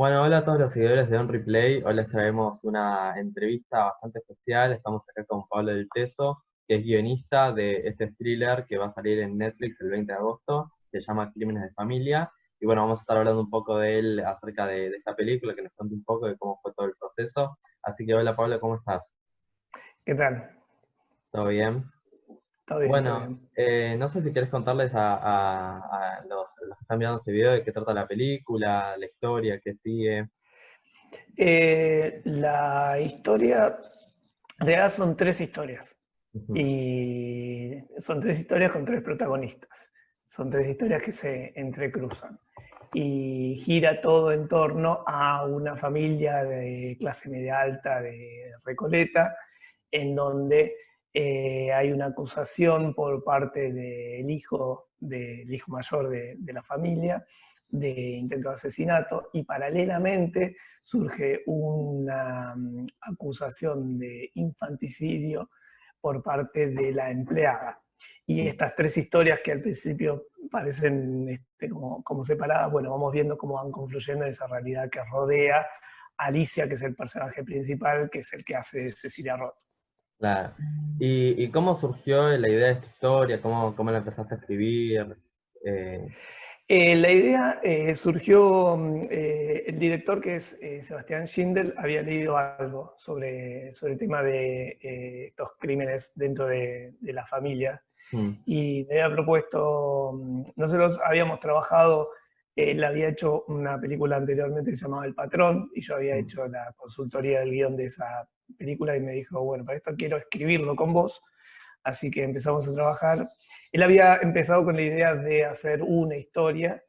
Bueno, hola a todos los seguidores de On Replay. Hoy les traemos una entrevista bastante especial. Estamos acá con Pablo del Teso, que es guionista de este thriller que va a salir en Netflix el 20 de agosto, que se llama Crímenes de Familia. Y bueno, vamos a estar hablando un poco de él acerca de esta película, que nos cuente un poco de cómo fue todo el proceso. Así que hola Pablo, ¿cómo estás? ¿Qué tal? ¿Todo bien? Todo bien, todo Bueno, bien. no sé si quieres contarles a los que están viendo este video de qué trata la película, la historia, qué sigue. La historia, en realidad son tres historias. Ujú. Y son tres historias con tres protagonistas. Son tres historias que se entrecruzan. Y gira todo en torno a una familia de clase media alta de Recoleta, en donde hay una acusación por parte del hijo mayor de la familia, de intento de asesinato, y paralelamente surge una acusación de infanticidio por parte de la empleada. Y estas tres historias que al principio parecen como separadas, bueno, vamos viendo cómo van confluyendo en esa realidad que rodea a Alicia, que es el personaje principal, que es el que hace Cecilia Roth. Claro. ¿Y cómo surgió la idea de esta historia? ¿Cómo la empezaste a escribir? Eh, La idea surgió, el director que es Sebastián Schindel había leído algo sobre el tema de estos crímenes dentro de la familia mm, y me había propuesto, nosotros habíamos trabajado, él había hecho una película anteriormente que se llamaba El Patrón y yo había mm, hecho la consultoría del guión de esa película y me dijo, bueno, para esto quiero escribirlo con vos, así que empezamos a trabajar. Él había empezado con la idea de hacer una historia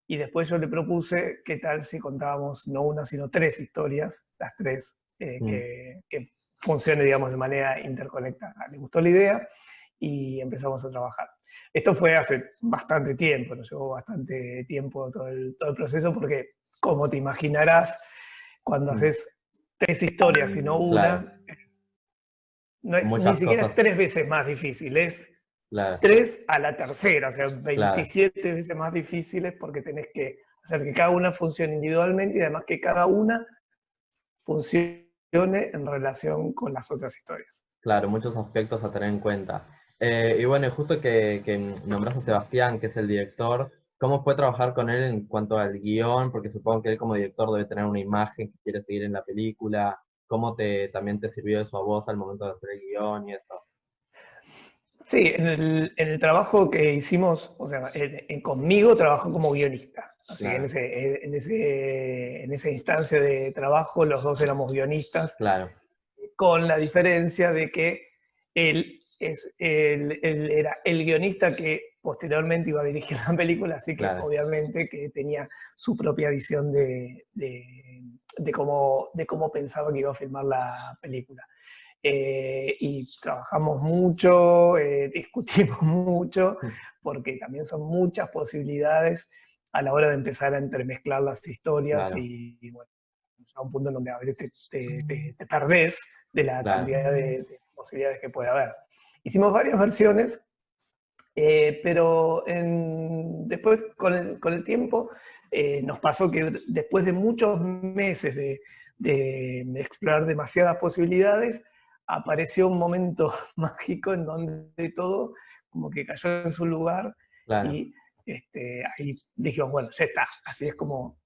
y después yo le propuse qué tal si contábamos no una, sino tres historias, las tres, mm. que funcione, digamos, de manera interconectada. Le gustó la idea y empezamos a trabajar. Esto fue hace bastante tiempo, nos llevó bastante tiempo todo el proceso, porque como te imaginarás, cuando Mm. haces tres historias y no Claro, una, no es, ni muchas siquiera cosas, es tres veces más difícil, es claro, tres a la tercera, o sea, claro, 27 veces más difíciles porque tenés que hacer que cada una funcione individualmente y además que cada una funcione en relación con las otras historias. claro, muchos aspectos a tener en cuenta. Y bueno, y justo que nombraste a Sebastián, que es el director, ¿cómo fue trabajar con él en cuanto al guión? Porque supongo que él como director debe tener una imagen que quiere seguir en la película. ¿Cómo también te sirvió eso a vos al momento de hacer el guión y eso? Sí, en el trabajo que hicimos, o sea, conmigo trabajó como guionista. Así que en, Claro, ese, en, ese, en esa instancia de trabajo los dos éramos guionistas, claro, con la diferencia de que él era el guionista que posteriormente iba a dirigir la película, así que claro, obviamente que tenía su propia visión de cómo pensaba que iba a filmar la película. Y trabajamos mucho, discutimos mucho, porque también son muchas posibilidades a la hora de empezar a entremezclar las historias claro, y bueno, a un punto en donde a veces te perdés de la claro. cantidad de posibilidades que puede haber. Hicimos varias versiones, pero después con el tiempo nos pasó que después de muchos meses de explorar demasiadas posibilidades, apareció un momento mágico en donde todo como que cayó en su lugar Claro. y ahí dijimos, bueno, ya está, así es como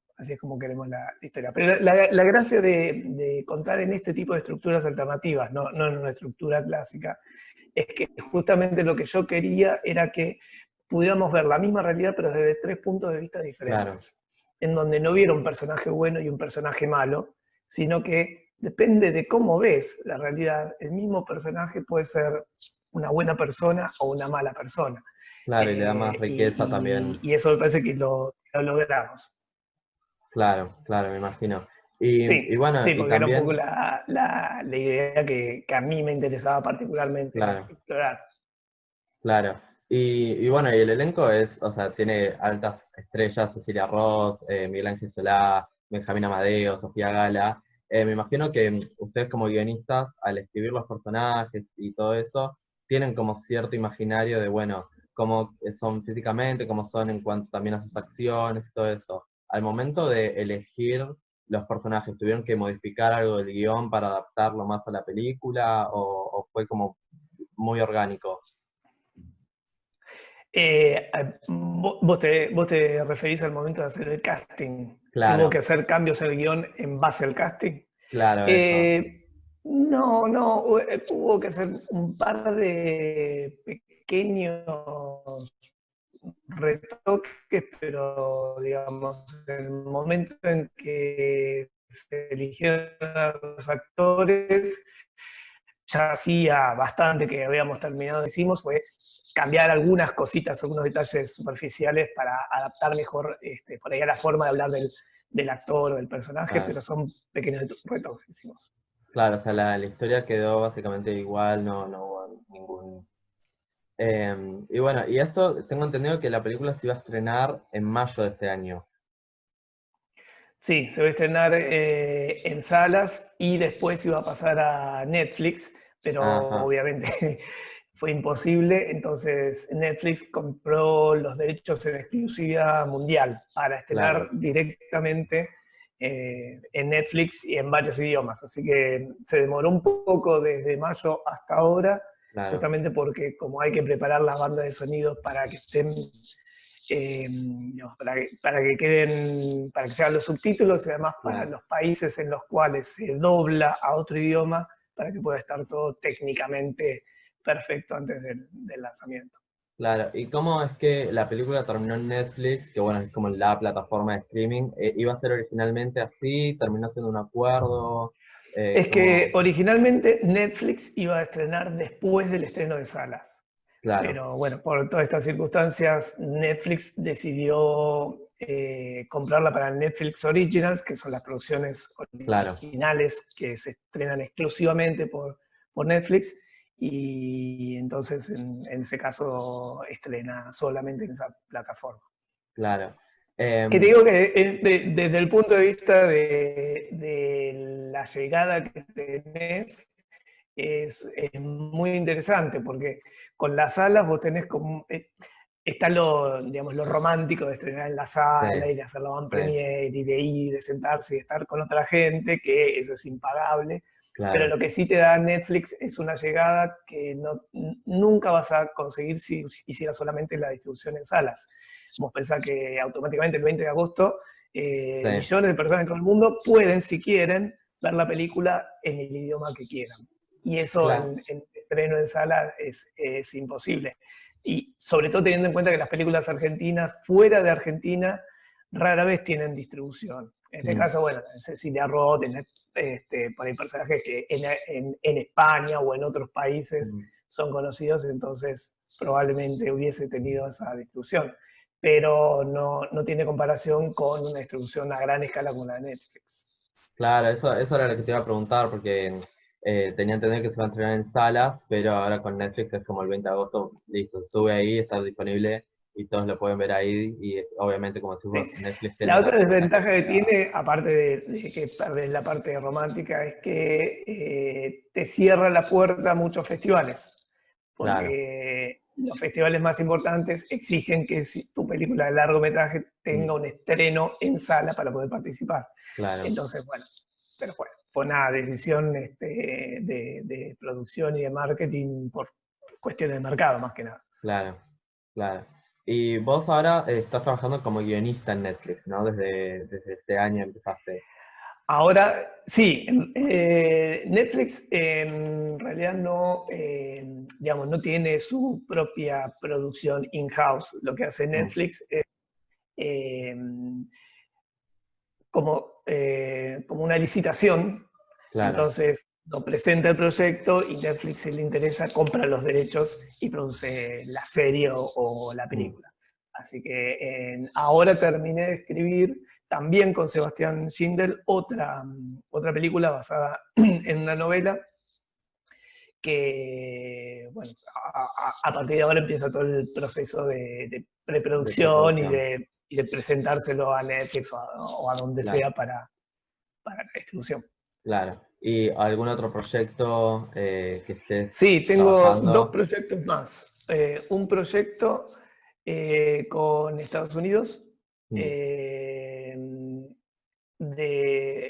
queremos la historia. Pero la gracia de contar en este tipo de estructuras alternativas, no en una estructura clásica, es que justamente lo que yo quería era que pudiéramos ver la misma realidad, pero desde tres puntos de vista Claro, diferentes, en donde no hubiera un personaje bueno y un personaje malo, sino que depende de cómo ves la realidad, el mismo personaje puede ser una buena persona o una mala persona. claro, y le da más riqueza también. Y eso me parece que lo logramos. Claro, claro, me imagino. Y Sí, bueno, sí, y porque era un poco también, la idea que a mí me interesaba particularmente claro, explorar. claro. Y bueno, y el elenco es, o sea, tiene altas estrellas, Cecilia Roth, Miguel Ángel Solá, Benjamín Amadeo, Sofía Gala. Me imagino que ustedes como guionistas, al escribir los personajes y todo eso, tienen como cierto imaginario de, bueno, cómo son físicamente, cómo son en cuanto también a sus acciones y todo eso. Al momento de elegir los personajes? ¿Tuvieron que modificar algo del guión para adaptarlo más a la película o fue como muy orgánico? ¿Vos te referís al momento de hacer el casting? Si hubo que Claro, hacer cambios en el guión en base al casting. claro, eso. No, hubo que hacer un par de pequeños retoques, pero digamos, en el momento en que se eligieron a los actores, ya hacía bastante que habíamos terminado, decimos, fue cambiar algunas cositas, algunos detalles superficiales para adaptar mejor por ahí a la forma de hablar del actor o del personaje, Claro, pero son pequeños retoques, decimos. claro, o sea, la historia quedó básicamente igual, no hubo ningún... y bueno, y esto tengo entendido que la película se iba a estrenar en mayo de este año. Sí, se va a estrenar en salas y después iba a pasar a Netflix, pero Ajá, obviamente fue imposible, entonces Netflix compró los derechos en exclusividad mundial para estrenar claro, directamente en Netflix y en varios idiomas, así que se demoró un poco desde mayo hasta ahora, claro, justamente porque como hay que preparar las bandas de sonido para que estén digamos, para que se hagan los subtítulos y además para claro, los países en los cuales se dobla a otro idioma para que pueda estar todo técnicamente perfecto antes del lanzamiento. claro. ¿Y cómo es que la película terminó en Netflix, que bueno, es como la plataforma de streaming? ¿Iba a ser originalmente así? ¿Terminó siendo un acuerdo? Es que ¿Cómo? originalmente Netflix iba a estrenar después del estreno de salas. Claro, Pero bueno, por todas estas circunstancias, Netflix decidió comprarla para Netflix Originals, que son las producciones claro, originales que se estrenan exclusivamente por Netflix, y entonces en ese caso estrena solamente en esa plataforma. claro. Que te Em, digo que desde el punto de vista de la llegada que tenés, es muy interesante porque con las salas vos tenés como... está digamos, lo romántico de estrenar en la sí, sala y de hacer la van sí, premier y de ir, de sentarse y estar con otra gente, que eso es impagable. Pero claro, lo que sí te da Netflix es una llegada que nunca vas a conseguir si hicieras solamente la distribución en salas. Vos pensás que automáticamente el 20 de agosto sí, millones de personas en todo el mundo pueden, si quieren, ver la película en el idioma que quieran. Y eso claro, en estreno en sala es imposible. Y sobre todo teniendo en cuenta que las películas argentinas, fuera de Argentina, rara vez tienen distribución. En este mm, caso, bueno, Cecilia Roth, por ahí personajes que en España o en otros países mm, son conocidos, entonces probablemente hubiese tenido esa distribución. Pero no tiene comparación con una distribución a gran escala como la de Netflix. claro, eso era lo que te iba a preguntar, porque tenía entendido que se va a entrenar en salas, pero ahora con Netflix es como el 20 de agosto, listo, sube ahí, está disponible y todos lo pueden ver ahí, y obviamente como decís Sí. vos, Netflix tiene La la, otra como la desventaja que exclusividad. tiene, aparte de que perdés la parte romántica, es que te cierra la puerta a muchos festivales, Claro, porque los festivales más importantes exigen que si tu película de largometraje mm, tenga un estreno en sala para poder participar. claro, Entonces, bueno, pero bueno, fue una decisión de producción y de marketing por cuestiones de mercado, más que nada. claro, claro. Y vos ahora estás trabajando como guionista en Netflix, ¿no? Desde este año empezaste. Ahora, sí, Netflix en realidad digamos, no tiene su propia producción in-house. Lo que hace Mm, Netflix es eh, como una licitación. claro, Entonces, lo presenta el proyecto y Netflix, si le interesa, compra los derechos y produce la serie o la mm, película. Así que ahora terminé de escribir, también con Sebastián Schindel, otra película basada en una novela que, bueno, a partir de ahora empieza todo el proceso de de preproducción y preproducción, de presentárselo a Netflix o a donde claro. sea para la distribución. Claro. ¿Y algún otro proyecto que estés Sí, tengo dos trabajando? proyectos más. Un proyecto con Estados Unidos Mm, eh,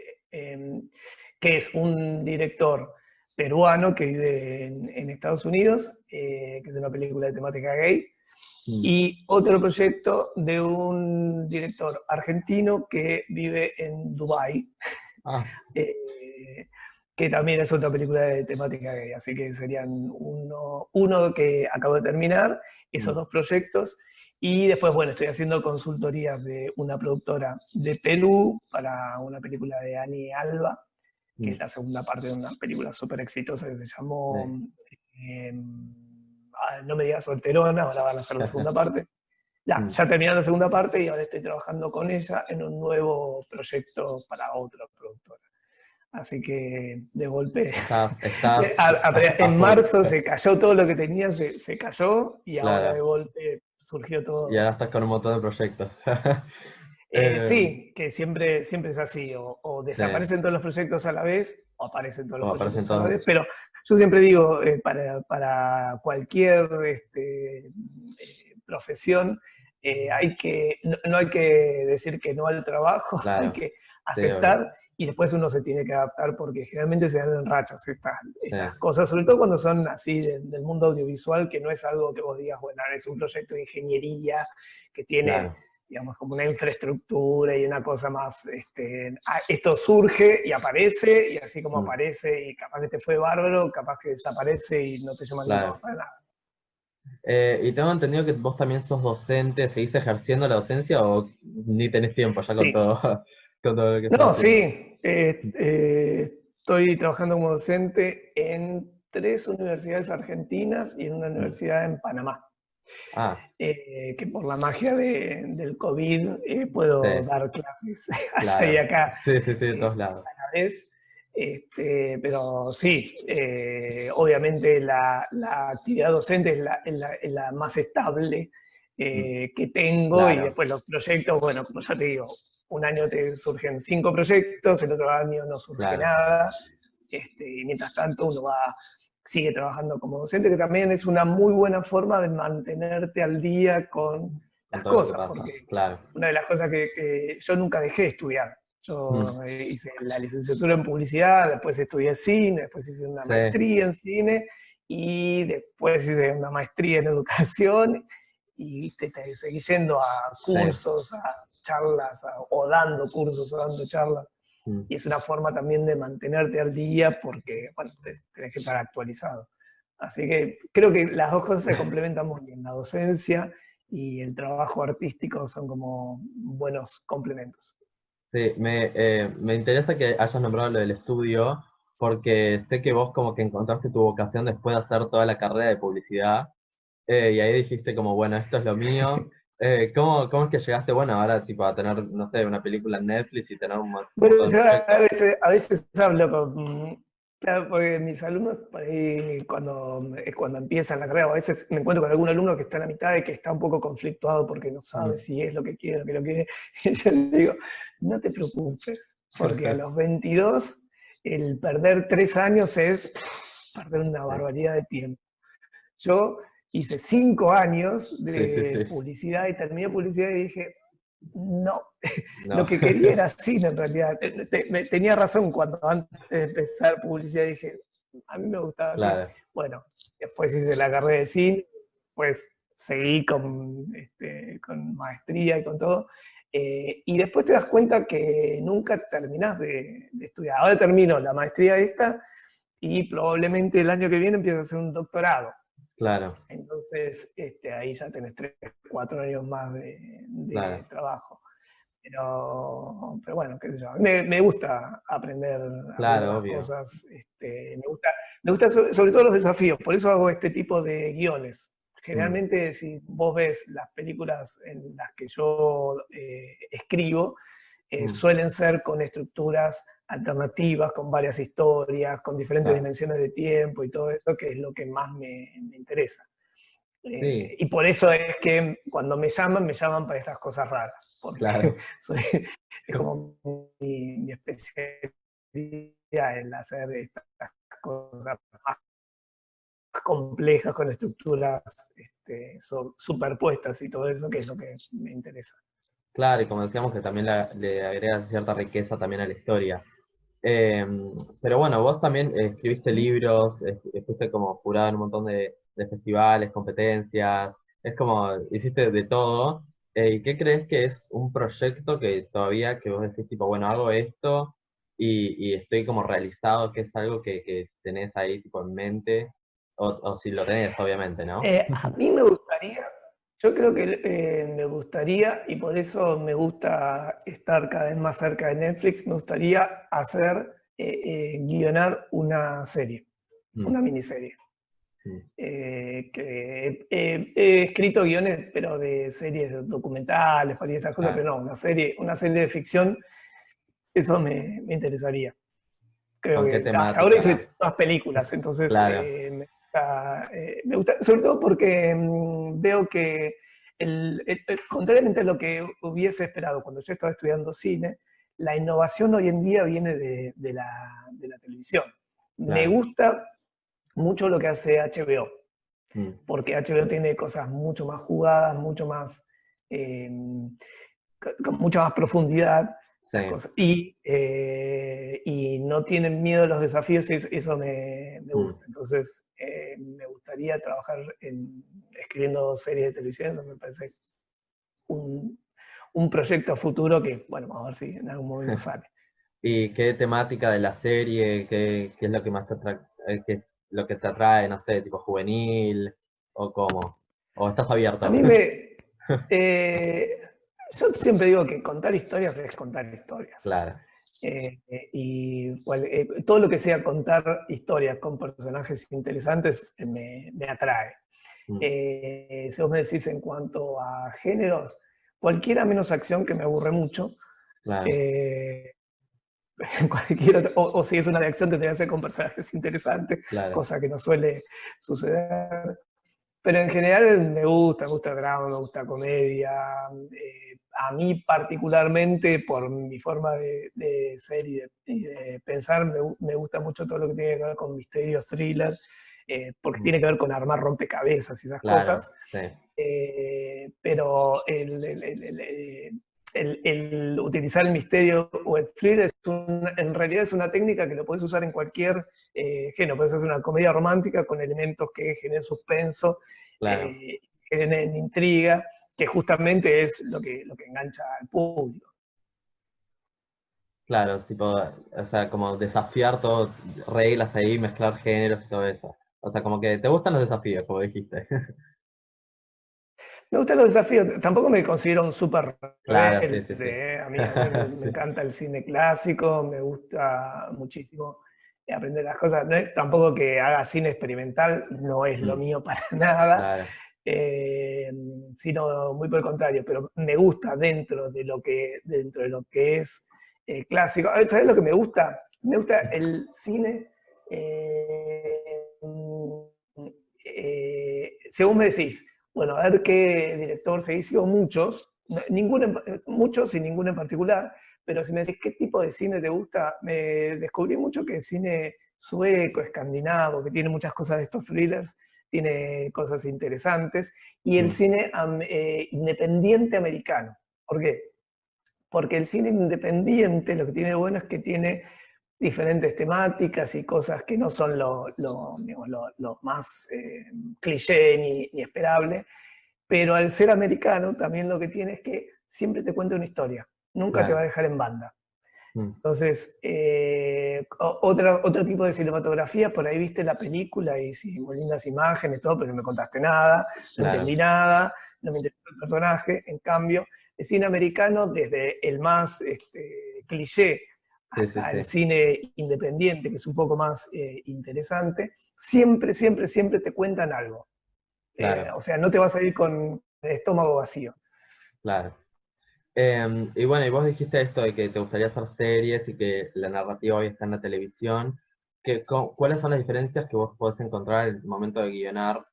que es un director peruano que vive en Estados Unidos, que es una película de temática gay, y otro proyecto de un director argentino que vive en Dubái, Ah, que también es otra película de temática gay, así que serían uno que acabo de terminar, esos dos proyectos, y después, bueno, estoy haciendo consultorías de una productora de Perú para una película de Ani Alba, que es la segunda parte de una película súper exitosa que se llamó eh, No me digas solterona, ahora van a hacer la segunda parte. Ya terminé la segunda parte y ahora estoy trabajando con ella en un nuevo proyecto para otra productora. Así que de golpe, estás a en full, marzo se cayó todo lo que tenía, se cayó y ahora de claro. golpe surgió Y todo. ahora estás con un montón de proyectos. Sí, que siempre es así, o Sí, desaparecen todos los proyectos a la vez, o aparecen todos los o aparecen proyectos a la todos. vez, pero yo siempre digo, para cualquier profesión, no hay que decir que no al trabajo, hay Claro, que sí, obvio. aceptar y después uno se tiene que adaptar porque generalmente se dan en rachas Sí, estas cosas, sobre todo cuando son así del mundo audiovisual, que no es algo que vos digas, bueno, es un proyecto de ingeniería que tiene, claro. digamos, como una infraestructura y una cosa más, esto surge y aparece, y así como Mm, aparece y capaz que te fue bárbaro, capaz que desaparece y no te llaman nunca más claro. para nada. Y tengo entendido que vos también sos docente, ¿seguís ejerciendo la docencia o ni tenés tiempo ya con Sí, todo, con todo lo que estás no, haciendo? sí, estoy trabajando como docente en 3 universidades argentinas y en una Mm. universidad en Panamá. Ah, Que por la magia del COVID sí, puedo dar clases allá y claro. acá Sí, sí, sí, de todos lados. a la vez. Pero sí, obviamente la actividad docente es la más estable Mm, que tengo y claro, después los proyectos, bueno, como ya te digo, un año te surgen 5 proyectos, el otro año no surge claro. nada, y mientras tanto uno sigue trabajando como docente, que también es una muy buena forma de mantenerte al día con Con las todo lo que cosas, pasa, porque claro. una de las cosas que yo nunca dejé de estudiar. Mm, Yo hice la licenciatura en publicidad, después estudié cine, después hice una sí, maestría en cine y después hice una maestría en educación y te seguí yendo a sí. cursos, a charlas, o dando cursos o dando charlas. Mm. Y es una forma también de mantenerte al día porque, bueno, tenés que estar actualizado. Así que creo que las dos cosas se complementan muy bien. La docencia y el trabajo artístico son como buenos complementos. Sí, me interesa que hayas nombrado lo del estudio, porque sé que vos como que encontraste tu vocación después de hacer toda la carrera de publicidad, y ahí dijiste como, bueno, esto es lo mío. ¿Cómo es que llegaste, bueno, ahora tipo a tener, no sé, una película en Netflix y tener un Bueno, montón de yo proyectos? a veces hablo claro, porque mis alumnos, por ahí, cuando empiezan la carrera, a veces me encuentro con algún alumno que está en la mitad y que está un poco conflictuado porque no sabe Mm. si es lo que quiere, lo que lo quiere. Y yo le digo, no te preocupes, porque a los 22 el perder 3 años es perder una Sí, barbaridad de tiempo. Yo hice 5 años sí, sí, de sí. publicidad y terminé publicidad y dije, no, lo No, que quería era cine en realidad. Tenía razón cuando antes de empezar publicidad dije, a mí me gustaba cine. claro, Bueno, después hice la carrera de cine, pues seguí con maestría y con todo. Y después te das cuenta que nunca terminás de estudiar. Ahora termino la maestría esta y probablemente el año que viene empiezo a hacer un doctorado. claro, Entonces, ahí ya tenés 3, 4 años más de claro, trabajo. Pero bueno, qué sé yo. Me gusta aprender claro, nuevas obvio. cosas. Me gusta sobre todo los desafíos. Por eso hago este tipo de guiones. Mm, Generalmente, si vos ves las películas en las que yo escribo, mm, suelen ser con estructuras alternativas, con varias historias, con diferentes claro, dimensiones de tiempo y todo eso, que es lo que más me interesa. sí, Y por eso es que cuando me llaman para estas cosas raras, porque claro. es como mi especialidad el hacer estas cosas más complejas con estructuras superpuestas y todo eso, que es lo que me interesa. Claro, y como decíamos que también le agrega cierta riqueza también a la historia. Pero bueno, vos también escribiste libros, fuiste como jurado en un montón de festivales, competencias, es como, hiciste de todo. ¿Y qué crees que es un proyecto que todavía, que vos decís, tipo, bueno, hago esto y estoy como realizado, que es algo que tenés ahí, tipo, en mente, o si lo tenés, obviamente, ¿no? A mí me gustaría, yo creo que me gustaría, y por eso me gusta estar cada vez más cerca de Netflix, me gustaría hacer, guionar una serie, Mm, una miniserie. mm, Que he escrito guiones, pero de series documentales, y esas cosas, claro. pero no, una serie de ficción, eso me interesaría. Creo ¿Con qué que hasta ahora temática? hice más películas, entonces Claro. me gusta, sobre todo porque veo que, contrariamente a lo que hubiese esperado cuando yo estaba estudiando cine, la innovación hoy en día viene de la televisión. Me Claro. gusta mucho lo que hace HBO, Mm, porque HBO tiene cosas mucho más jugadas, mucho más, eh, con mucha más profundidad sí. las cosas. Y no tienen miedo a los desafíos, y eso me Mm. gusta. Entonces, me gustaría trabajar escribiendo series de televisión, eso me parece un, un proyecto a futuro que, bueno, vamos a ver si en algún momento sale. ¿Y qué temática de la serie? ¿Qué es lo que más te atrae? ¿Qué es lo que te atrae? No sé, tipo juvenil o cómo. ¿O estás A abierto? mí eh, yo siempre digo que contar historias es contar historias. Claro. Todo lo que sea contar historias con personajes interesantes me atrae. Mm, Si vos me decís en cuanto a géneros, cualquiera menos acción que me aburre mucho. claro. eh, o si es una de acción tendría que ser con personajes interesantes, Claro. cosa que no suele suceder. Pero en general me gusta drama, me gusta comedia. A mí particularmente, por mi forma de ser y de pensar, me gusta mucho todo lo que tiene que ver con misterio, thriller, porque Mm, tiene que ver con armar rompecabezas y esas claro. cosas. Sí. Pero el utilizar el misterio o el thriller en realidad es una técnica que lo puedes usar en cualquier género. Puedes hacer una comedia romántica con elementos que generen suspenso, Claro. generen intriga, que justamente es lo que engancha al público. Claro, tipo, o sea, como desafiar todo, reglas ahí, mezclar géneros y todo eso. O sea, como que te gustan los desafíos, como dijiste. Me gustan los desafíos, tampoco me considero un súper Claro, sí, sí, rebelde, sí. ¿eh? A mí me Sí. encanta el cine clásico, me gusta muchísimo aprender las cosas. No es tampoco que haga cine experimental, no es lo Mm, mío para nada, claro. eh, sino muy por el contrario, pero me gusta dentro de lo que es clásico. ¿Sabes lo que me gusta? Me gusta el cine. Según me decís, bueno, a ver qué director seguís, sigo muchos, muchos y ninguno en particular, pero si me decís qué tipo de cine te gusta, me descubrí mucho que el cine sueco, escandinavo, que tiene muchas cosas de estos thrillers, tiene cosas interesantes, y el Mm, cine independiente americano. ¿Por qué? Porque el cine independiente lo que tiene de bueno es que tiene diferentes temáticas y cosas que no son digamos, lo más cliché ni esperable, pero al ser americano también lo que tiene es que siempre te cuenta una historia, nunca te va a claro. dejar en banda. Mm, Entonces, otro tipo de cinematografía, por ahí viste la película y sí, muy lindas imágenes, todo, pero no me contaste nada, no claro. entendí nada, no me interesó el personaje. En cambio, el cine americano, desde el más cliché Sí, sí, hasta el sí. cine independiente, que es un poco más interesante, siempre, siempre, siempre te cuentan algo. Claro, O sea, no te vas a ir con el estómago vacío. claro. Y bueno, y vos dijiste esto de que te gustaría hacer series y que la narrativa hoy está en la televisión. ¿Cuáles son las diferencias que vos podés encontrar en el momento de guionar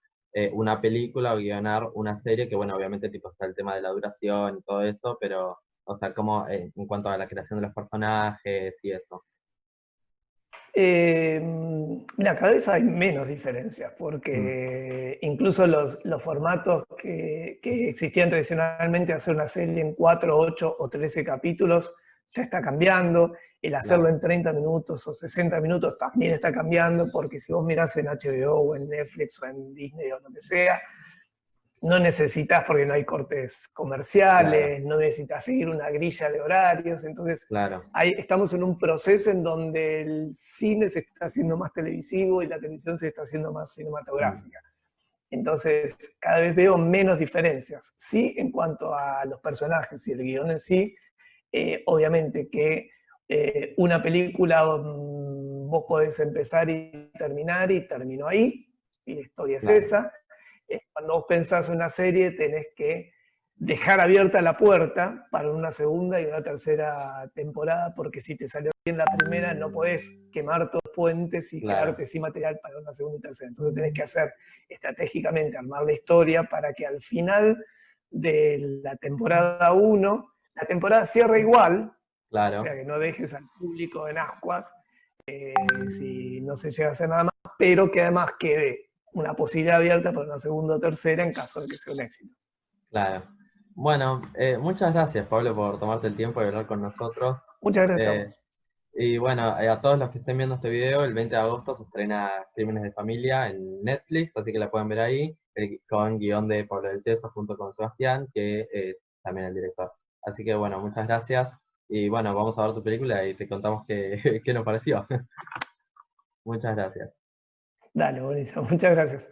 una película o guionar una serie? Que bueno, obviamente tipo está el tema de la duración y todo eso, pero, o sea, como en cuanto a la creación de los personajes y eso. Eh, Mira, cada vez hay menos diferencias, Mm, porque incluso los formatos que existían tradicionalmente, hacer una serie en 4, 8 o 13 capítulos, ya está cambiando. el hacerlo claro, en 30 minutos o 60 minutos también está cambiando, porque si vos mirás en HBO o en Netflix o en Disney o lo que sea, no necesitas, porque no hay cortes claro, comerciales, no necesitas seguir una grilla de horarios, entonces claro. estamos en un proceso en donde el cine se está haciendo más televisivo y la televisión se está haciendo más Mm, cinematográfica. Entonces, cada vez veo menos diferencias. Sí, en cuanto a los personajes y el guión en sí, obviamente que una película vos podés empezar y terminó ahí, y la historia es claro, esa. Cuando vos pensás una serie, tenés que dejar abierta la puerta para una segunda y una tercera temporada, porque si te salió bien la primera, no podés quemar todos los puentes y claro, quedarte sin material para una segunda y tercera. Entonces tenés que hacer estratégicamente, armar la historia para que al final de la temporada uno la temporada cierra igual, o sea claro, que no dejes al público en ascuas si no se llega a hacer nada más, pero que además quede una posibilidad abierta para una segunda o tercera en caso de que sea un éxito. claro. Bueno, muchas gracias, Pablo, por tomarte el tiempo de hablar con nosotros. Muchas gracias a Eh, vos. y bueno, a todos los que estén viendo este video, el 20 de agosto se estrena Crímenes de Familia en Netflix, así que la pueden ver ahí, con guión de Pablo del Teso junto con Sebastián, que es también el director. Así que bueno, muchas gracias. Y bueno, vamos a ver tu película y te contamos qué, qué nos pareció. Muchas gracias. Dale, buenísimo. Muchas gracias.